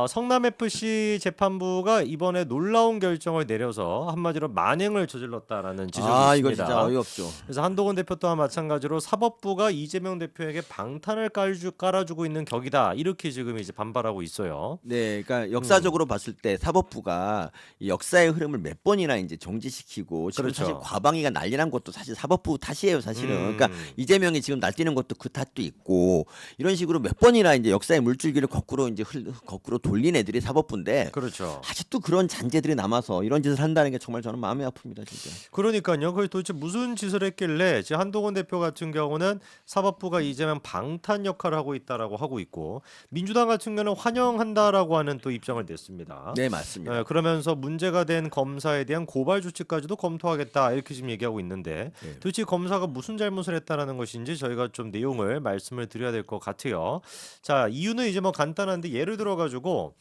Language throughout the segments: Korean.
성남FC 재판부가 이번에 놀라운 결정을 내려서 한마디로 만행을 저질렀다라는 지적이 이거 진짜 있습니다. 어이없죠. 그래서 한동훈 대표 또한 마찬가지로 사법부가 이재명 대표에게 방탄을 깔아주고 있는 격이다. 이렇게 지금 이제 반발하고 있어요. 네, 그러니까 역사적으로 봤을 때 사법부가 이 역사의 흐름을 몇 번이나 이제 정지시키고 지금 그렇죠. 사실 과방위가 난리난 것도 사실 사법부 탓이에요, 사실은. 그러니까 이재명이 지금 날뛰는 것도 그 탓도 있고 이런 식으로 몇 번이나 이제 역사의 물줄기를 거꾸로 이제 거꾸로 돌린 애들이 사법부인데 그렇죠. 아직도 그런 잔재들이 남아서 이런 짓을 한다는 게 정말 저는 마음이 아픕니다, 진짜. 그러니까요. 그게 도대체 무슨 짓을 했길래 지금 한동훈 대표 같은 경우는 사법부가 이재명 방탄 역할을 하고 있다라고 하고 있고 민주당 같은 경우는 환영한다라고 하는 또 입장을 냈습니다. 네, 맞습니다. 그러면서 문제가 된 검사에 대한 고발 조치까지도 검토하겠다 이렇게 지금 얘기하고 있는데 네. 도대체 검사가 무슨 잘못을 했다라는 것인지 저희가 좀 내용을 말씀을 드려야 될 것 같아요. 자, 이유는 이제 뭐 간단한데 예를 들어 가지고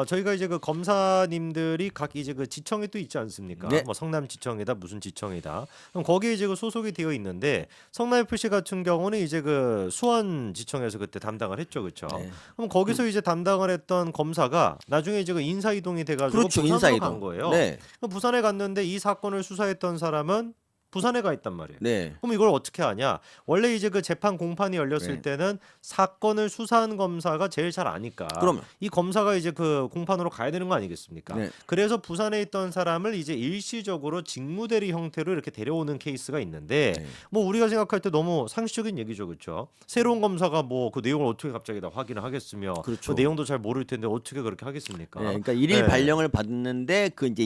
저희가 이제 그 검사님들이 각 이제 그 지청이 또 있지 않습니까? 네. 뭐 성남지청이다 무슨 지청이다. 그럼 거기에 이제 그 소속이 되어 있는데 성남FC 같은 경우는 이제 그 수원지청에서 그때 담당을 했죠, 그렇죠? 네. 그럼 거기서 이제 담당을 했던 검사가 나중에 이제 그 인사 이동이 돼가지고 그렇죠, 부산으로 인사 간 이동. 거예요. 네, 그럼 부산에 갔는데 이 사건을 수사했던 사람은 부산에 가 있단 말이에요. 네, 그럼 이걸 어떻게 하냐? 원래 이제 그 재판 공판이 열렸을 네. 때는 사건을 수사한 검사가 제일 잘 아니까 그러면 이 검사가 이제 그 공판으로 가야 되는 거 아니겠습니까? 네. 그래서 부산에 있던 사람을 이제 일시적으로 직무대리 형태로 이렇게 데려오는 케이스가 있는데 네. 뭐 우리가 생각할 때 너무 상식적인 얘기죠, 그렇죠? 새로운 검사가 뭐 그 내용을 어떻게 갑자기 다 확인을 하겠으며 그렇죠. 그 내용도 잘 모를 텐데 어떻게 그렇게 하겠습니까? 네, 그러니까 일일 네. 발령을 받는데 그 이제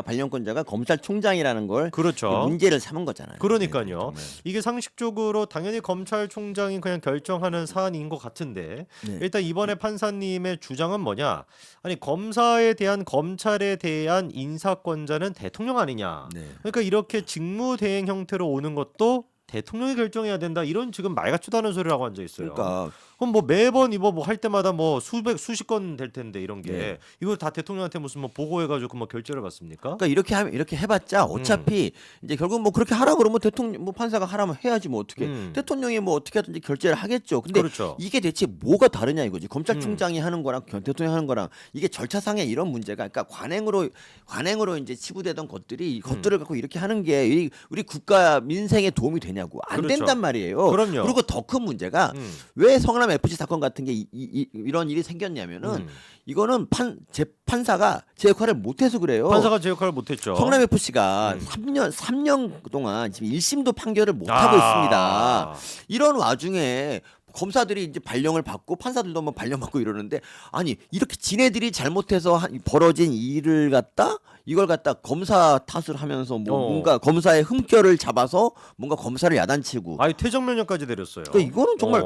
발령권자가 검찰총장이라는 걸 그렇죠. 문제를 삼은 거잖아요. 그러니까요. 네, 정말. 이게 상식적으로 당연히 검찰총장이 그냥 결정하는 사안인 것 같은데 네. 일단 이번에 판사님의 주장은 뭐냐? 아니 검사에 대한 검찰에 대한 인사권자는 대통령 아니냐? 네. 그러니까 이렇게 직무대행 형태로 오는 것도 대통령이 결정해야 된다 이런 지금 말 같지도 않은 소리라고 앉아 있어요. 그러니까 그럼 뭐 매번 이거 뭐 할 때마다 뭐 수십 건 될 텐데 이런 게 네. 이걸 다 대통령한테 무슨 뭐 보고해가지고 뭐 결재를 받습니까? 그러니까 이렇게 하면 이렇게 해봤자 어차피 이제 결국 뭐 그렇게 하라 그러면 대통령 뭐 판사가 하라면 해야지 뭐 어떻게 대통령이 뭐 어떻게 하든지 결재를 하겠죠. 근데 그렇죠. 이게 대체 뭐가 다르냐 이거지. 검찰총장이 하는 거랑 대통령이 하는 거랑 이게 절차상의 이런 문제가 그러니까 관행으로 이제 치부되던 것들을 갖고 이렇게 하는 게 우리 국가 민생에 도움이 되냐고 안 그렇죠. 된단 말이에요. 그럼요. 그리고 더 큰 문제가 왜 성남 FC 사건 같은 게 이런 일이 생겼냐면은 이거는 재판사가 제 역할을 못해서 그래요. 판사가 제 역할을 못했죠. 성남 FC가 3년 동안 지금 1심도 판결을 못 하고 있습니다. 이런 와중에 검사들이 이제 발령을 받고 판사들도 뭐 발령 받고 이러는데 아니 이렇게 지네들이 잘못해서 벌어진 일을 갖다 이걸 갖다 검사 탓을 하면서 뭔가 검사의 흠결을 잡아서 뭔가 검사를 야단치고 아니 퇴정명령까지 내렸어요. 그러니까 이거는 정말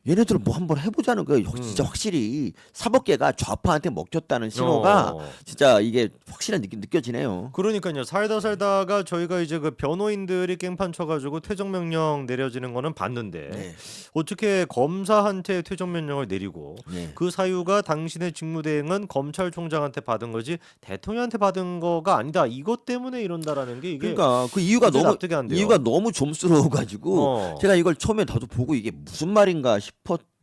얘네들 뭐 한번 해보자는 거예요. 진짜 확실히 사법계가 좌파한테 먹혔다는 신호가 진짜 이게 확실히 느껴지네요. 그러니까요. 살다가 저희가 이제 그 변호인들이 깽판 쳐가지고 퇴정명령 내려지는 거는 봤는데 네. 어떻게 검사한테 퇴정명령을 내리고 네. 그 사유가 당신의 직무대행은 검찰총장한테 받은 거지 대통령한테 받은 거가 아니다. 이것 때문에 이런다라는 게 이게 그러니까 그 이유가 도저히 납득이 안 돼요. 너무 좀스러워가지고 제가 이걸 처음에 나도 보고 이게 무슨 말인가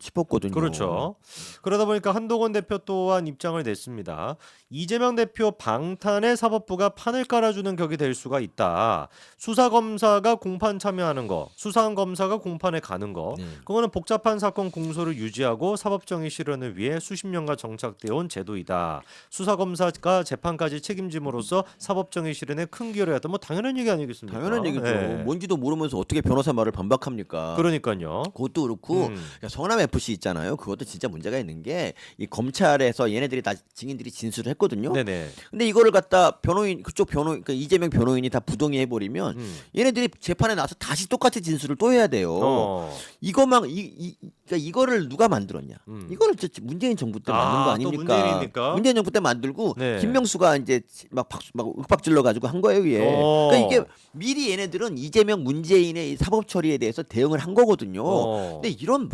싶었거든요. 그렇죠. 그러다 보니까 한동훈 대표 또한 입장을 냈습니다. 이재명 대표 방탄에 사법부가 판을 깔아주는 격이 될 수가 있다. 수사검사가 공판 참여하는 거, 수사한 검사가 공판에 가는 거, 그거는 복잡한 사건 공소를 유지하고 사법정의 실현을 위해 수십 년간 정착되어 온 제도이다. 수사검사가 재판까지 책임짐으로써 사법정의 실현에 큰 기여를 했다. 뭐 당연한 얘기 아니겠습니까? 당연한 얘기죠. 네. 뭔지도 모르면서 어떻게 변호사 말을 반박합니까? 그러니까요. 그것도 그렇고 그러니까 성남 FC 있잖아요. 그것도 진짜 문제가 있는 게 이 검찰에서 얘네들이 다 증인들이 진술을 했거든요. 네네. 근데 이거를 갖다 그러니까 이재명 변호인이 다 부동의 해버리면 얘네들이 재판에 나서 다시 똑같이 진술을 또 해야 돼요. 그러니까 이거를 누가 만들었냐? 이거를 문재인 정부 때 만든 거 또 아닙니까? 문재인입니까? 문재인 정부 때 만들고 네. 김명수가 이제 막 윽박질러 가지고 한 거예요, 이게. 그러니까 이게 미리 얘네들은 이재명 문재인의 이 사법 처리에 대해서 대응을 한 거거든요. 근데 이런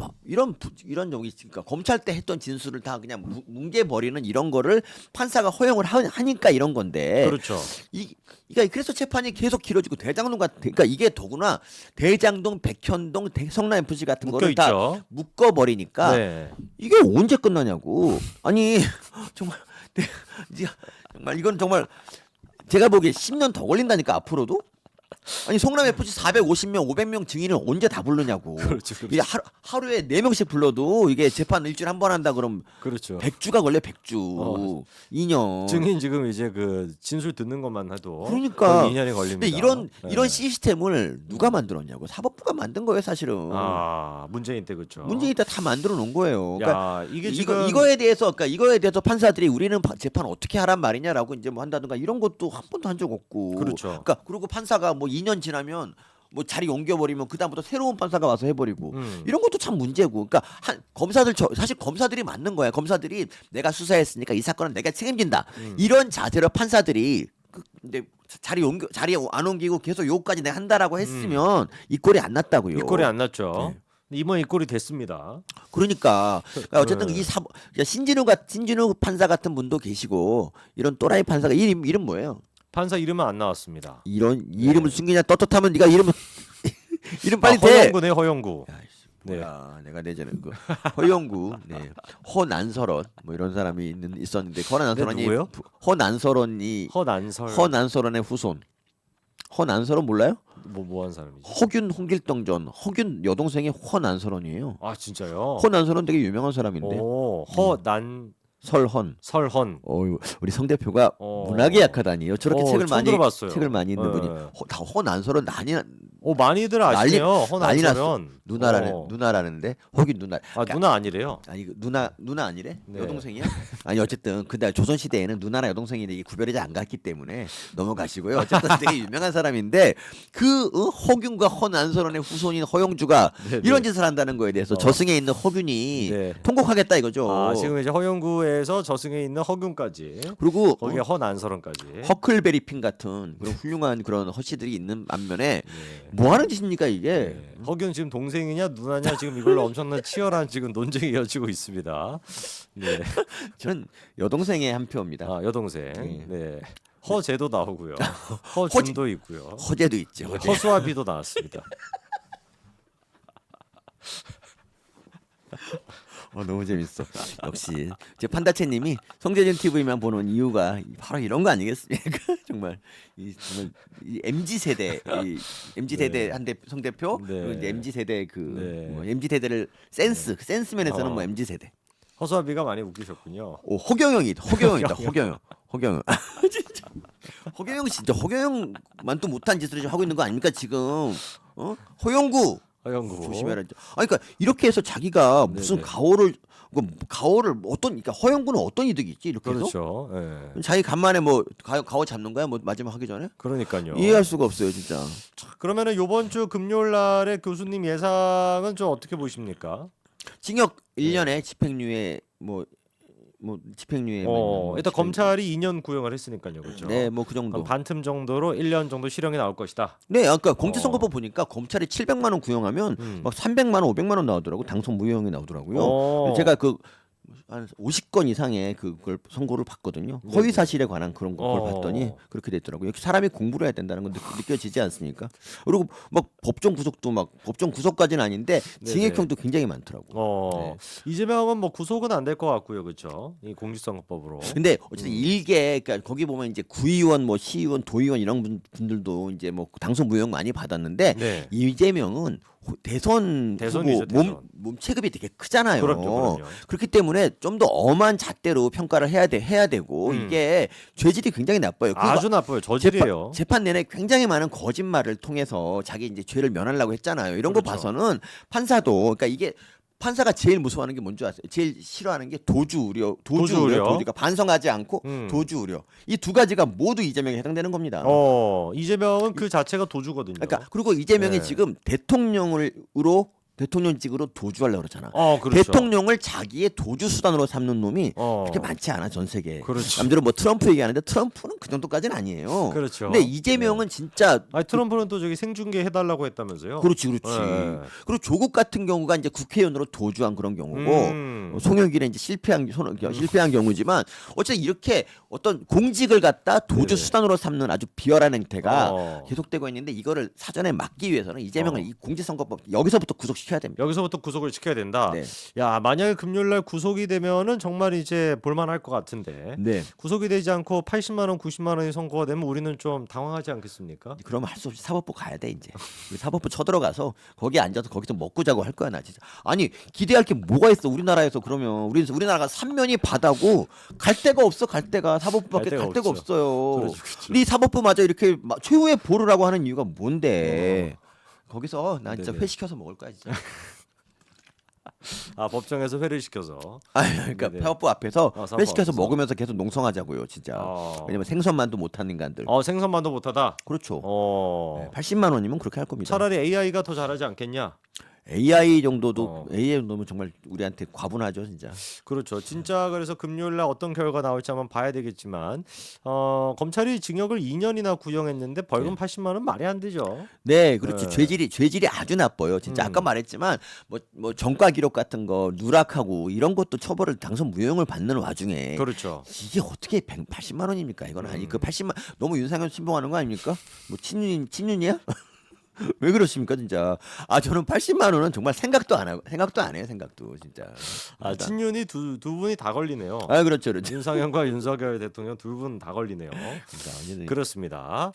이런 적이 있으니까 검찰 때 했던 진술을 다 그냥 뭉개 버리는 이런 거를 판사가 허용을 하니까 이런 건데. 그렇죠. 그러니까 그래서 재판이 계속 길어지고 대장동 같은 그러니까 이게 더구나 대장동, 백현동, 성남 FC 같은 거를 다 묶여있죠. 묶어 버리니까 네. 이게 언제 끝나냐고. 아니 정말 정말 이건 정말 제가 보기에 10년 더 걸린다니까 앞으로도. 아니 성남 FC 450명, 500명 증인을 언제 다 부르냐고. 그렇죠. 이게 하루에 4명씩 불러도 이게 재판 일주일에 한 번 한다 그러면 그렇죠. 100주가 걸려 100주. 2년. 증인 지금 이제 그 진술 듣는 것만 해도 그러니까. 거의 2년이 걸립니다. 근데 이런 네. 시스템을 누가 만들었냐고. 사법부가 만든 거예요, 사실은. 아, 문재인 때 그렇죠. 문재인 때 다 만들어 놓은 거예요. 그러니까 야, 이게 지금 이거에 대해서 이거에 대해서 판사들이 우리는 재판 어떻게 하란 말이냐라고 이제 뭐 한다든가 이런 것도 한 번도 한 적 없고. 그렇죠. 그러니까 그리고 판사가 뭐 2년 지나면 뭐 자리 옮겨버리면 그 다음부터 새로운 판사가 와서 해버리고 이런 것도 참 문제고. 그러니까 사실 검사들이 맞는 거야. 검사들이 내가 수사했으니까 이 사건은 내가 책임진다. 이런 자세로 판사들이 근데 자리 안 옮기고 계속 요거까지 내가 한다라고 했으면 이 꼴이 안 났다고요. 이 꼴이 안 났죠. 네. 이번 이 꼴이 됐습니다. 그러니까 어쨌든 네. 신진우 판사 같은 분도 계시고 이런 또라이 판사가 이름 뭐예요? 판사 이름은 안 나왔습니다. 이 이름을 숨기냐 떳떳하면 네가 이름 빨리 대. 허영구네 허영구. 네. 뭐야, 내가 내전에 그 허영구, 네, 허난설원 뭐 이런 사람이 있었는데 허난설원이 누구예요? 허난설원의 후손. 허난설원 몰라요? 뭐한 사람이지? 허균 홍길동전 허균 여동생이 허난설원이에요. 아 진짜요? 허난설원 되게 유명한 사람인데. 오, 허난 설헌. 설헌. 우리 성 대표가 어. 문학에 약하다니요. 저렇게 책을 처음 많이 들어봤어요. 읽는 분이 네. 허난설원 많이들 아시네요. 난리 났어. 허난설원. 누나라는데 허균 누나. 아 누나 아니래요. 아니 누나 아니래? 네. 여동생이야? 아니 어쨌든 근데 조선 시대에는 누나나 여동생이 이게 구별이 잘 안 갔기 때문에 넘어가시고요. 어쨌든 되게 유명한 사람인데 허균과 허난설원의 후손인 허영주가 네, 이런 네. 짓을 한다는 거에 대해서 저승에 있는 허균이 네. 통곡하겠다 이거죠. 아 지금 이제 허영구에서 저승에 있는 허균까지. 그리고 거기에 허난설원까지. 허클베리핀 같은 그런 훌륭한 그런 허씨들이 있는 반면에 네. 뭐 하는 짓입니까 이게? 네. 허균 지금 동생이냐 누나냐 지금 이걸로 엄청난 치열한 지금 논쟁이 이어지고 있습니다. 네. 저는 여동생의 한 표입니다. 아 여동생. 네. 네. 허재도 나오고요. 허준도 있고요. 허재도 있죠. 네, 허수아비도 나왔습니다. 너무 재밌어. 역시 제 판다채님이 성재준 TV만 보는 이유가 바로 이런 거 아니겠습니까? 정말 이 MZ 세대 MZ 세대 한대 성 대표 네. 그리고 이제 MZ 세대 네. MZ 세대를 센스면에서는 뭐 MZ 세대. 허수아비가 많이 웃기셨군요. 허경영이다. 허경영. 진짜. 허경영만 또 못한 짓을 하고 있는 거 아닙니까 지금? 허영구. 허영구. 조심해라. 아니 그러니까 이렇게 해서 자기가 무슨 네네. 가오를 그러니까 허영구는 어떤 이득이 있지 이렇게 해서? 그렇죠. 네. 자기 간만에 뭐 가오 잡는 거야? 뭐 마지막 하기 전에? 그러니까요. 이해할 수가 없어요, 진짜. 그러면은 이번 주 금요일 날의 교수님 예상은 좀 어떻게 보십니까? 징역 1년에 집행유예 집행유예 일단 검찰이 2년 구형을 했으니까요. 그렇죠. 네, 뭐 그 정도. 한 반틈 정도로 1년 정도 실형이 나올 것이다. 네, 아까 공직선거법 보니까 검찰이 700만 원 구형하면 막 300만 원, 500만 원 나오더라고. 당선 무효형이 나오더라고요. 제가 한 50건 이상의 그걸 선고를 봤거든요. 네네. 허위 사실에 관한 그런 걸 어. 봤더니 그렇게 됐더라고요. 역시 사람이 공부를 해야 된다는 건 느껴지지 않습니까? 그리고 막 법정 구속까지는 아닌데 징역형도 굉장히 많더라고. 네. 이재명은 뭐 구속은 안 될 것 같고요, 그렇죠? 이 공직선거법으로. 근데 어쨌든 일개 그러니까 거기 보면 이제 구의원, 뭐 시의원, 도의원 이런 분들도 이제 뭐 당선 무효형 많이 받았는데 네. 이재명은 대선 대선이죠, 후보 대선. 몸 체급이 되게 크잖아요. 그럼요. 그렇기 때문에 좀 더 엄한 잣대로 평가를 해야 되고 이게 죄질이 굉장히 나빠요. 아주 나빠요. 저질이에요. 재판 내내 굉장히 많은 거짓말을 통해서 자기 이제 죄를 면하려고 했잖아요. 이런 거 그렇죠. 봐서는 판사도 그러니까 이게 판사가 제일 무서워하는 게 뭔지 아세요? 제일 싫어하는 게 도주 우려. 그러니까 반성하지 않고 도주 우려. 이 두 가지가 모두 이재명에 해당되는 겁니다. 이재명은 그 자체가 도주거든요. 그러니까 그리고 이재명이 네. 지금 대통령으로 대통령직으로 도주하려고 그러잖아. 그렇죠. 대통령을 자기의 도주 수단으로 삼는 놈이 어. 그렇게 많지 않아 전 세계에. 그렇죠. 남들은 뭐 트럼프 얘기하는데 트럼프는 그 정도까지는 아니에요. 그렇죠. 근데 이재명은 진짜 아니, 트럼프는 또 저기 생중계 해달라고 했다면서요? 그렇지. 네. 그리고 조국 같은 경우가 이제 국회의원으로 도주한 그런 경우고 송영길은 이제 실패한 경우지만 어쨌든 이렇게 어떤 공직을 갖다 도주 네네. 수단으로 삼는 아주 비열한 행태가 어. 계속되고 있는데 이거를 사전에 막기 위해서는 이재명을 어. 이 공직선거법 여기서부터 구속시켜야 됩니다. 여기서부터 구속을 시켜야 된다. 네. 야, 만약에 금요일날 구속이 되면은 정말 이제 볼만할 것 같은데 네. 구속이 되지 않고 80만 원, 90만 원이 선고가 되면 우리는 좀 당황하지 않겠습니까? 그러면 할 수 없이 사법부 가야 돼 이제. 우리 사법부 쳐들어가서 거기 앉아서 거기서 먹고 자고 할 거야 나 진짜. 아니 기대할 게 뭐가 있어 우리나라에서. 그러면 우리나라가 삼면이 바다고 갈 데가 없어. 갈 데가 사법부밖에 갈 데가 갈 데가 없죠. 없어요. 그렇죠, 그렇죠. 네 사법부마저 이렇게 최후의 보루라고 하는 이유가 뭔데? 거기서 난 진짜 네네. 회 시켜서 먹을 거야 진짜. 아, 법정에서 회를 시켜서. 그러니까 네네. 사법부 앞에서 사법부 회 시켜서 앞에서. 먹으면서 계속 농성하자고요 진짜. 어. 왜냐면 생선만도 못하는 인간들. 생선만도 못하다. 그렇죠. 어. 80만 원이면 그렇게 할 겁니다. 차라리 AI가 더 잘하지 않겠냐? AI 정도도 어. AI 정도면 정말 우리한테 과분하죠 진짜. 그렇죠. 진짜 그래서 금요일 날 어떤 결과 나올지 한번 봐야 되겠지만 검찰이 징역을 2년이나 구형했는데 벌금 80만 원 말이 안 되죠. 네, 그렇죠. 네. 죄질이 아주 나빠요. 진짜 아까 말했지만 뭐 전과 기록 같은 거 누락하고 이런 것도 처벌을 당선 무효형을 받는 와중에 그렇죠. 이게 어떻게 180만 원입니까? 이건 아니 그 80만 너무 윤상현 신봉하는 거 아닙니까? 뭐 친윤이야? 왜 그러십니까 진짜? 저는 80만 원은 정말 생각도 안 해요. 생각도 진짜. 아, 친윤이 두 분이 다 걸리네요. 그렇죠. 윤상현과 윤석열 대통령 두 분 다 걸리네요. 진짜 완전히 그렇습니다.